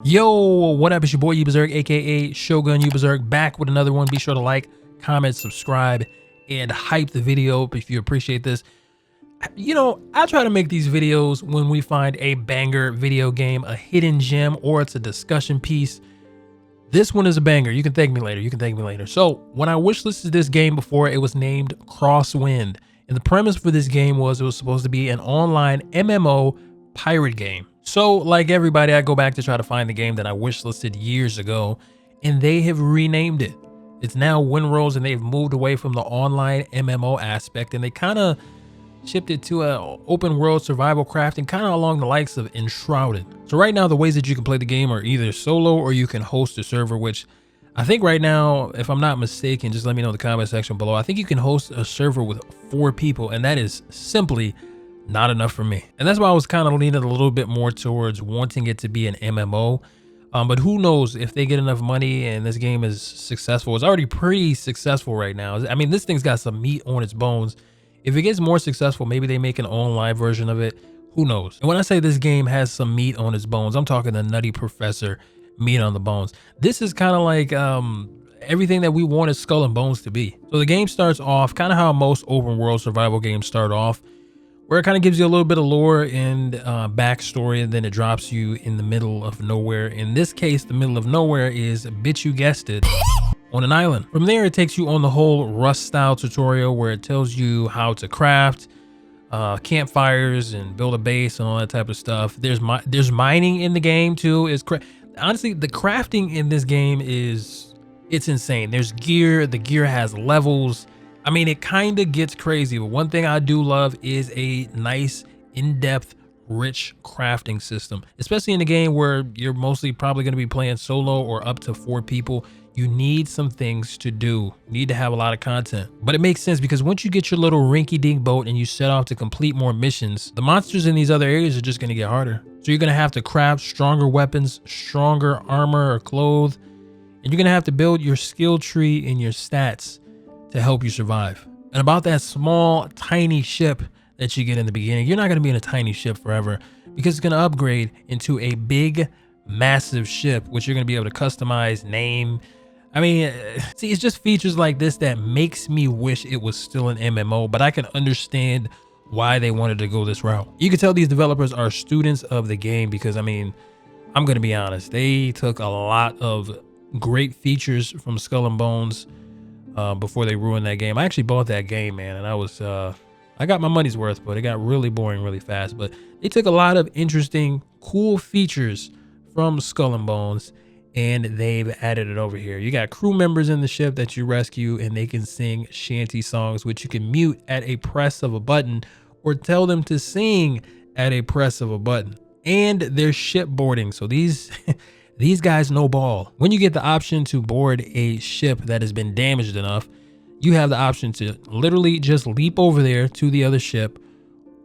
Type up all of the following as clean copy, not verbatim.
Yo, what up? It's your boy UBEZERK, aka Shogun UBEZERK, back with another one. Be sure to like, comment, subscribe, and hype the video up if you appreciate this. You know, I try to make these videos when we find a banger video game, a hidden gem, or it's a discussion piece. This one is a banger. You can thank me later. You can thank me later. So when I wishlisted this game before, it was named Crosswind. And the premise for this game was it was supposed to be an online MMO pirate game. So like everybody, I go back to try to find the game that I wishlisted years ago, and they have renamed it. It's now Windrose, and they've moved away from the online MMO aspect, and they kind of shipped it to a open world survival crafting, kind of along the likes of Enshrouded. So right now, the ways that you can play the game are either solo or you can host a server, which I think right now, if I'm not mistaken, just let me know in the comment section below. I think you can host a server with 4 people, and that is simply not enough for me. And that's why I was kind of leaning a little bit more towards wanting it to be an MMO. But who knows if they get enough money and this game is successful. It's already pretty successful right now. I mean, this thing's got some meat on its bones. If it gets more successful, maybe they make an online version of it. Who knows? And when I say this game has some meat on its bones, I'm talking the Nutty Professor meat on the bones. This is kind of like everything that we wanted Skull and Bones to be. So the game starts off kind of how most open world survival games start off, where it kind of gives you a little bit of lore and backstory, and then it drops you in the middle of nowhere. In this case, the middle of nowhere is, bitch, you guessed it, on an island. From there, it takes you on the whole Rust style tutorial where it tells you how to craft campfires and build a base and all that type of stuff. There's mining in the game too. Honestly, the crafting in this game it's insane. There's gear. The gear has levels. I mean, it kind of gets crazy, but one thing I do love is a nice, in-depth, rich crafting system, especially in a game where you're mostly probably going to be playing solo or up to 4 people. You need some things to do. You need to have a lot of content. But it makes sense because once you get your little rinky-dink boat and you set off to complete more missions, the monsters in these other areas are just going to get harder. So you're going to have to craft stronger weapons, stronger armor or clothes, and you're going to have to build your skill tree and your stats to help you survive. And about that small, tiny ship that you get in the beginning, you're not going to be in a tiny ship forever because it's going to upgrade into a big, massive ship, which you're going to be able to customize, name. I mean, see, it's just features like this that makes me wish it was still an MMO, but I can understand why they wanted to go this route. You can tell these developers are students of the game because, I mean, I'm going to be honest, they took a lot of great features from Skull and Bones before they ruined that game. I actually bought that game, man, and I got my money's worth, but it got really boring really fast. But they took a lot of interesting, cool features from Skull and Bones, and they've added it over here. You got crew members in the ship that you rescue, and they can sing shanty songs, which you can mute at a press of a button or tell them to sing at a press of a button. And there's ship boarding. So these these guys know ball. When you get the option to board a ship that has been damaged enough, you have the option to literally just leap over there to the other ship,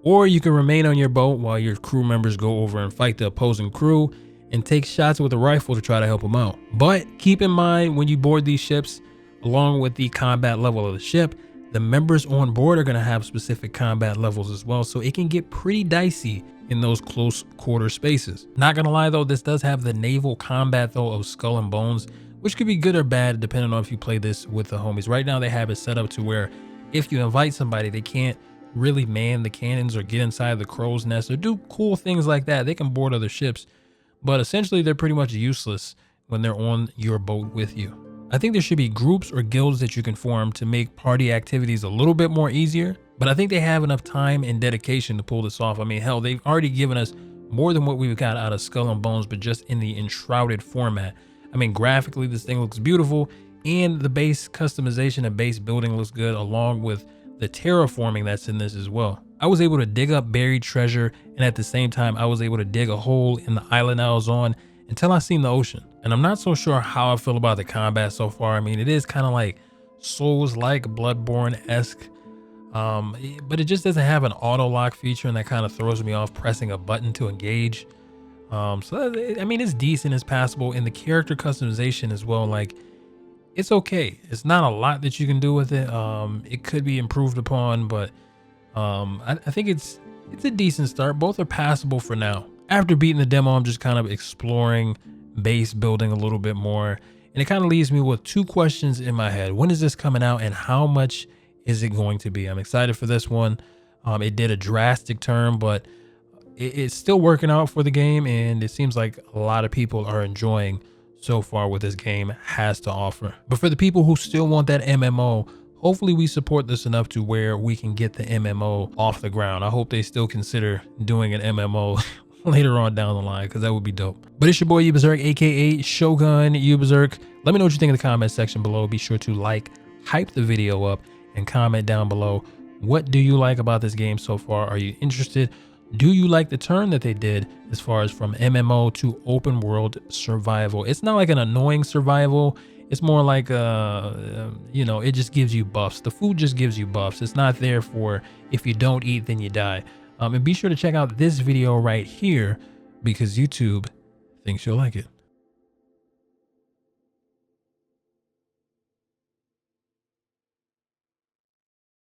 or you can remain on your boat while your crew members go over and fight the opposing crew and take shots with a rifle to try to help them out. But keep in mind, when you board these ships, along with the combat level of the ship, the members on board are going to have specific combat levels as well. So it can get pretty dicey in those close quarter spaces. Not gonna lie though, this does have the naval combat though of Skull and Bones, which could be good or bad depending on if you play this with the homies. Right now they have it set up to where if you invite somebody, they can't really man the cannons or get inside the crow's nest or do cool things like that. They can board other ships, but essentially they're pretty much useless when they're on your boat with you. I think there should be groups or guilds that you can form to make party activities a little bit more easier, but I think they have enough time and dedication to pull this off. I mean, hell, they've already given us more than what we've got out of Skull and Bones, but just in the Enshrouded format. I mean, graphically, this thing looks beautiful, and the base customization and base building looks good, along with the terraforming that's in this as well. I was able to dig up buried treasure, and at the same time, I was able to dig a hole in the island I was on until I seen the ocean. And I'm not so sure how I feel about the combat so far. I mean, it is kind of like Souls-like, Bloodborne-esque, but it just doesn't have an auto lock feature, and that kind of throws me off pressing a button to engage. So I mean, it's decent, it's passable, and the character customization as well, like, it's okay. It's not a lot that you can do with it. It could be improved upon, but I think it's a decent start. Both are passable for now. After beating the demo, I'm just kind of exploring base building a little bit more. And it kind of leaves me with two questions in my head. When is this coming out and how much is it going to be? I'm excited for this one. It did a drastic turn, but it's still working out for the game, and it seems like a lot of people are enjoying so far what this game has to offer. But for the people who still want that MMO, hopefully we support this enough to where we can get the MMO off the ground. I hope they still consider doing an MMO later on down the line, because that would be dope. But it's your boy UBEZERK, aka Shogun UBEZERK. Let me know what you think in the comment section below. Be sure to like, hype the video up, and comment down below. What do you like about this game so far? Are you interested? Do you like the turn that they did as far as from MMO to open world survival? It's not like an annoying survival. It's more like, you know, it just gives you buffs. The food just gives you buffs. It's not there for if you don't eat, then you die. And be sure to check out this video right here because YouTube thinks you'll like it.